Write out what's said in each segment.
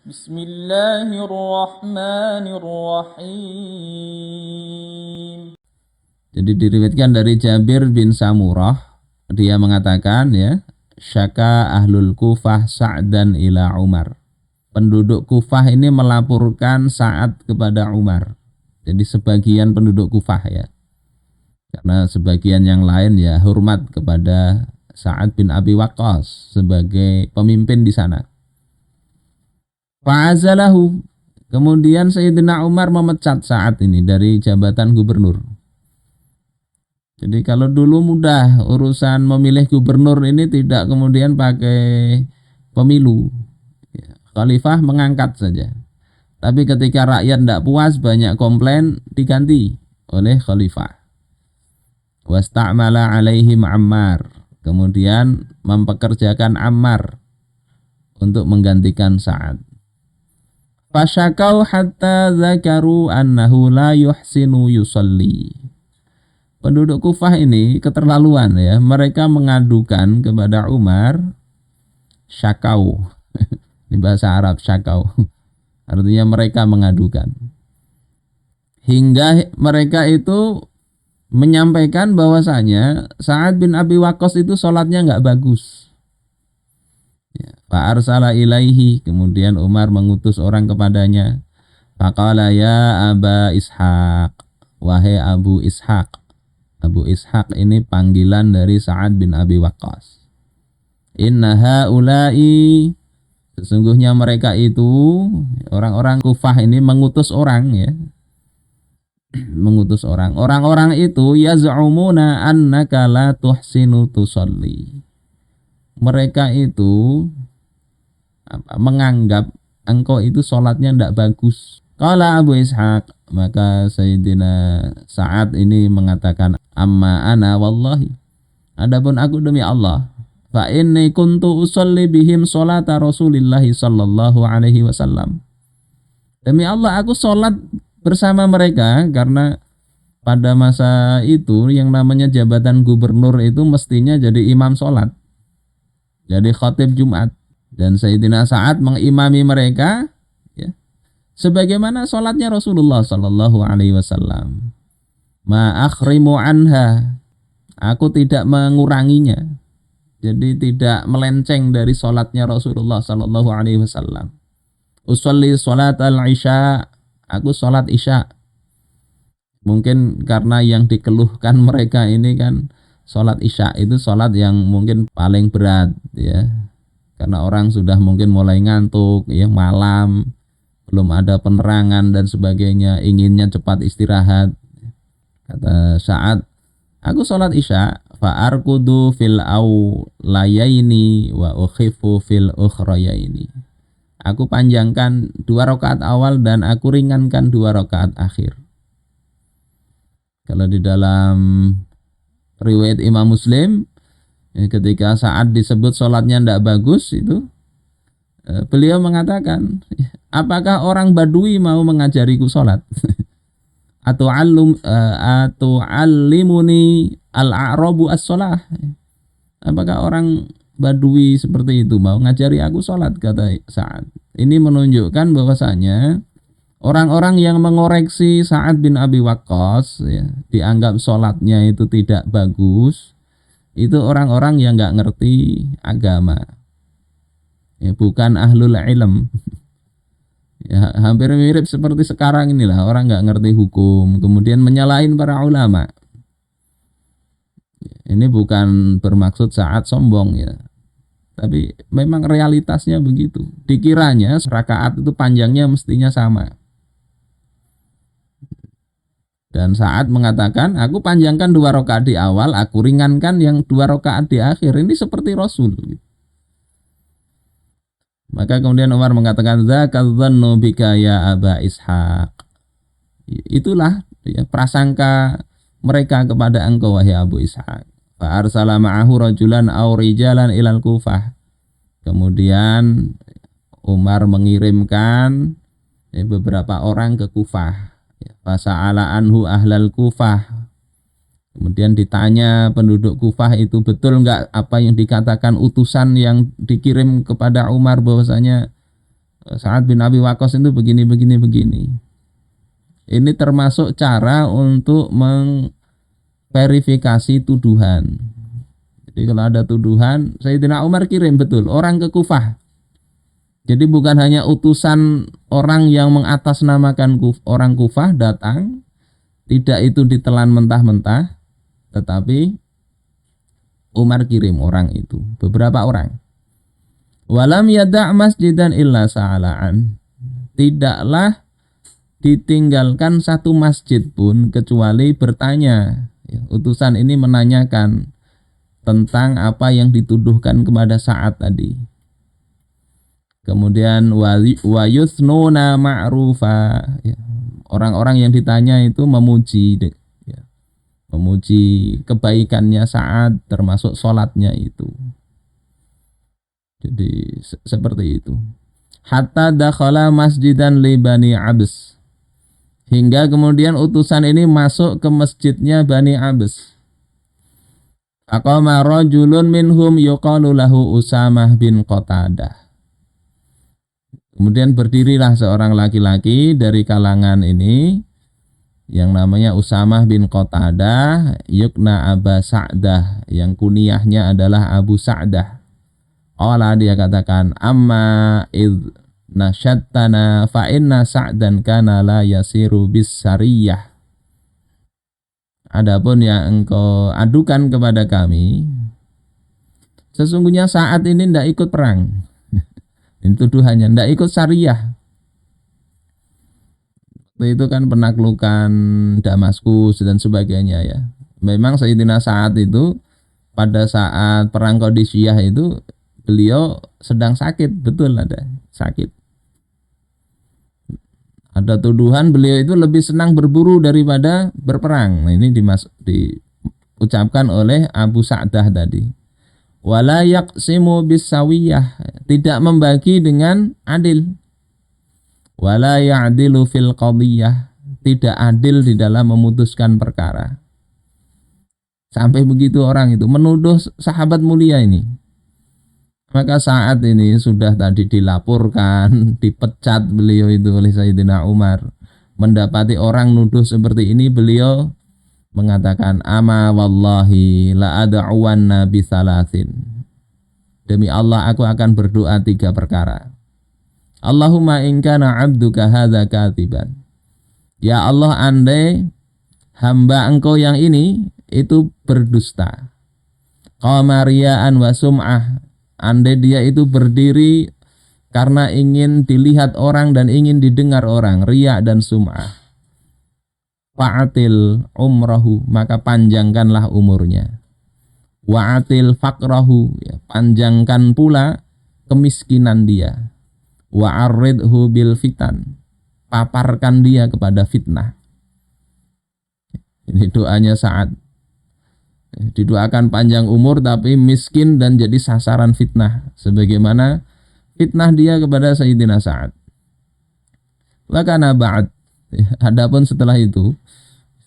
Bismillahirrahmanirrahim. Jadi diriwayatkan dari Jabir bin Samurah, dia mengatakan ya, syaka ahlul Kufah Sa'dan ila Umar. Penduduk Kufah ini melaporkan Sa'ad kepada Umar. Jadi sebagian penduduk Kufah ya. Karena sebagian yang lain ya hormat kepada Sa'ad bin Abi Waqqas sebagai pemimpin di sana. Fa'azalahu. Kemudian Sayyidina Umar memecat Sa'ad ini dari jabatan gubernur. Jadi kalau dulu mudah urusan memilih gubernur ini tidak kemudian pakai pemilu. Khalifah mengangkat saja. Tapi ketika rakyat tidak puas banyak komplain diganti oleh khalifah. Wasta'mala alaihim Ammar. Kemudian mempekerjakan Ammar untuk menggantikan Sa'ad. Fasyakau hatta zakaru annahu la yuhsinu yusalli. Penduduk Kufah ini keterlaluan ya. Mereka mengadukan kepada Umar syakau. Ini bahasa Arab syakau. Artinya mereka mengadukan. Hingga mereka itu menyampaikan bahwasanya Sa'ad bin Abi Waqqas itu sholatnya nggak bagus. Fa'arsala ilaihi, kemudian Umar mengutus orang kepadanya. Faqala ya Aba Ishaq, wahai Abu Ishaq. Abu Ishaq ini panggilan dari Sa'ad bin Abi Waqqas. Inna haula'i, sesungguhnya mereka itu orang-orang Kufah ini mengutus orang ya. Mengutus orang. Orang-orang itu yaz'umuna annaka la tuhsinu tusalli. Mereka itu menganggap engkau itu sholatnya tidak bagus. Qala Abu Ishaq, maka Sayyidina Sa'ad ini mengatakan, amma ana wallahi, adapun aku demi Allah, fa inni kuntu usalli bihim sholata Rasulillahi sallallahu alaihi wasallam. Demi Allah aku sholat bersama mereka karena pada masa itu yang namanya jabatan gubernur itu mestinya jadi imam sholat, jadi khatib Jumat. Dan Sayyidina Sa'ad mengimami mereka ya, sebagaimana sholatnya Rasulullah sallallahu alaihi wasallam. Ma akhrimu anha, aku tidak menguranginya. Jadi tidak melenceng dari sholatnya Rasulullah sallallahu alaihi wasallam. Usolli sholat al-isya, aku sholat isya. Mungkin karena yang dikeluhkan mereka ini kan sholat isya itu sholat yang mungkin paling berat ya. Karena orang sudah mungkin mulai ngantuk ya, malam belum ada penerangan dan sebagainya, inginnya cepat istirahat. Kata Sa'ad, aku sholat isya fa'arkudu fil awlayaini wa ukhifu fil ukhrayaini. Aku panjangkan 2 rakaat awal dan aku ringankan 2 rakaat akhir. Kalau di dalam riwayat Imam Muslim, ketika Sa'ad disebut sholatnya tidak bagus itu, beliau mengatakan, apakah orang Badui mau mengajariku sholat? Atau alimuni al-a'rabu as-sholah. Apakah orang Badui seperti itu mau ngajari aku sholat, kata Sa'ad. Ini menunjukkan bahwasanya orang-orang yang mengoreksi Sa'ad bin Abi Waqqas ya, dianggap sholatnya itu tidak bagus, itu orang-orang yang nggak ngerti agama ya, bukan ahlul ilm ya, hampir mirip seperti sekarang inilah, orang nggak ngerti hukum kemudian menyalahin para ulama. Ini bukan bermaksud Sa'ad sombong ya, tapi memang realitasnya begitu. Dikiranya rakaat itu panjangnya mestinya sama. Dan Sa'ad mengatakan, aku panjangkan 2 rakaat di awal, aku ringankan yang 2 rakaat di akhir. Ini seperti Rasul. Maka kemudian Umar mengatakan, Zakadzannu bika ya Aba Ishaq. Itulah ya, prasangka mereka kepada engkau wahai Abu Ishaq. Fa arsala ma'ahu rajulan aw rijalan ilal Kufah. Kemudian Umar mengirimkan beberapa orang ke Kufah. Fasa'ala anhu ahlal Kufah. Kemudian ditanya penduduk Kufah itu betul enggak apa yang dikatakan utusan yang dikirim kepada Umar bahwasanya Sa'ad bin Abi Waqqas itu begini begini begini. Ini termasuk cara untuk mengverifikasi tuduhan. Jadi kalau ada tuduhan, Sayyidina Umar kirim betul orang ke Kufah. Jadi bukan hanya utusan orang yang mengatasnamakan orang Kufah datang, tidak itu ditelan mentah-mentah, tetapi Umar kirim orang itu, beberapa orang. Walam yada' masjidan illa sa'ala'an. Tidaklah ditinggalkan satu masjid pun kecuali bertanya. Utusan ini menanyakan tentang apa yang dituduhkan kepada Sa'ad tadi. Kemudian wa yuthnuna ma'rufa. Orang-orang yang ditanya itu memuji, memuji kebaikannya Sa'ad, termasuk sholatnya itu. Jadi seperti itu. Hatta dakhala masjidan li Bani Abs. Hingga kemudian utusan ini masuk ke masjidnya Bani Abs. Aqama rajulun minhum yuqalu lahu Usamah bin Qatadah. Kemudian berdirilah seorang laki-laki dari kalangan ini yang namanya Usamah bin Qatadah, yukna Aba Sa'dah, yang kunyahnya adalah Abu Sa'dah. Allah dia katakan, amma idh nasyattana fa inna Sa'dan kana la yasiru bis sariyah. Adapun yang engkau adukan kepada kami, sesungguhnya Sa'ad ini tidak ikut perang. Ini tuduhannya, tidak ikut sariyah. Itu kan penaklukan Damaskus dan sebagainya ya. Memang Sayyidina Sa'ad itu pada saat perang Qadisiyah itu beliau sedang sakit, betul ada sakit. Ada tuduhan beliau itu lebih senang berburu daripada berperang. Nah, ini diucapkan oleh Abu Sa'dah tadi. Wala yaqsimu bisawiyah, tidak membagi dengan adil. Wala ya'dilu fil qadiyah, tidak adil di dalam memutuskan perkara. Sampai begitu orang itu menuduh sahabat mulia ini. Maka saat ini sudah tadi dilaporkan, dipecat beliau itu oleh Sayyidina Umar. Mendapati orang nuduh seperti ini, beliau mengatakan, ama wallahi la ad'uwanna bisalasin. Demi Allah aku akan berdoa 3 perkara. Allahumma in kana 'abduka hadza katiban. Ya Allah, andai hamba engkau yang ini itu berdusta. Qama riya'an wa sum'ah. Andai dia itu berdiri karena ingin dilihat orang dan ingin didengar orang, riya dan sum'ah. Fa'atil umrahu, maka panjangkanlah umurnya. Wa'atil faqrahu, ya, panjangkan pula kemiskinan dia. Wa'arridhu bil fitan, paparkan dia kepada fitnah. Ini doanya Sa'ad. Didoakan panjang umur tapi miskin dan jadi sasaran fitnah, sebagaimana fitnah dia kepada Sayyidina Sa'ad. Wa kana ba'd, adapun setelah itu,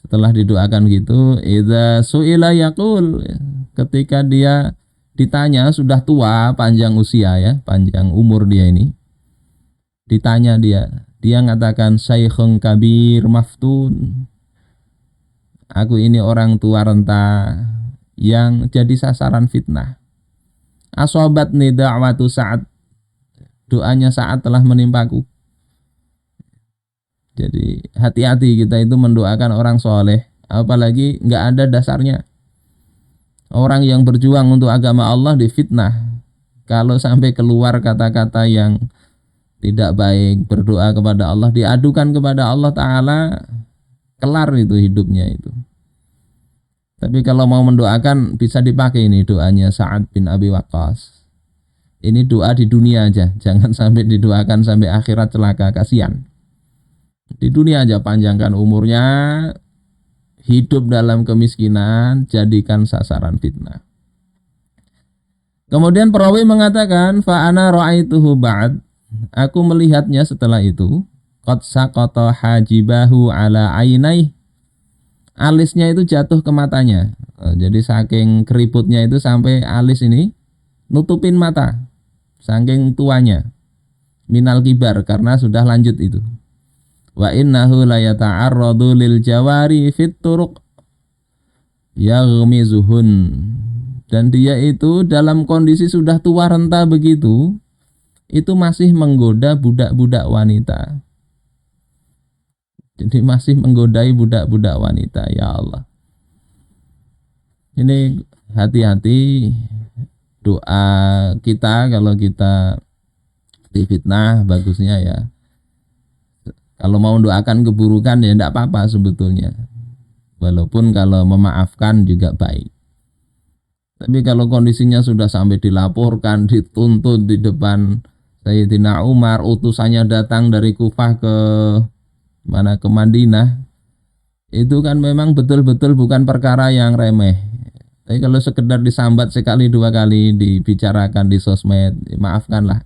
setelah didoakan gitu, idza su'ila yaqul, ketika dia ditanya, sudah tua, panjang usia ya, panjang umur dia ini, ditanya dia ngatakan, syekhun kabir maftun, aku ini orang tua renta yang jadi sasaran fitnah. Asobatni da'watu Sa'ad, doanya Sa'ad telah menimpaku. Jadi hati-hati kita itu mendoakan orang soleh, apalagi nggak ada dasarnya. Orang yang berjuang untuk agama Allah difitnah. Kalau sampai keluar kata-kata yang tidak baik, berdoa kepada Allah, diadukan kepada Allah Ta'ala, kelar itu hidupnya itu. Tapi kalau mau mendoakan bisa dipakai ini doanya Sa'ad bin Abi Waqqas. Ini doa di dunia aja, jangan sampai didoakan sampai akhirat celaka, kasihan. Di dunia aja panjangkan umurnya, hidup dalam kemiskinan, jadikan sasaran fitnah. Kemudian perawi mengatakan, fa ana ra'aituhu ba'd, aku melihatnya setelah itu, qad saqata hajibahu ala ainai, alisnya itu jatuh ke matanya. Jadi saking keriputnya itu sampai alis ini nutupin mata, saking tuanya. minal kibar karena sudah lanjut itu. Wa innahu la yata'arradu lil jawari fit turuq yaghmizuhun, dan dia itu dalam kondisi sudah tua renta begitu, itu masih menggoda budak-budak wanita. Jadi masih menggodai budak-budak wanita. Ya Allah, ini hati-hati doa kita kalau kita difitnah, bagusnya ya kalau mau doakan keburukan ya tidak apa-apa sebetulnya, walaupun kalau memaafkan juga baik. Tapi kalau kondisinya sudah sampai dilaporkan, dituntut di depan Sayyidina Umar, utusannya datang dari Kufah ke mana, ke Madinah, itu kan memang betul-betul bukan perkara yang remeh. Tapi kalau sekedar disambat sekali dua kali, dibicarakan di sosmed, maafkanlah.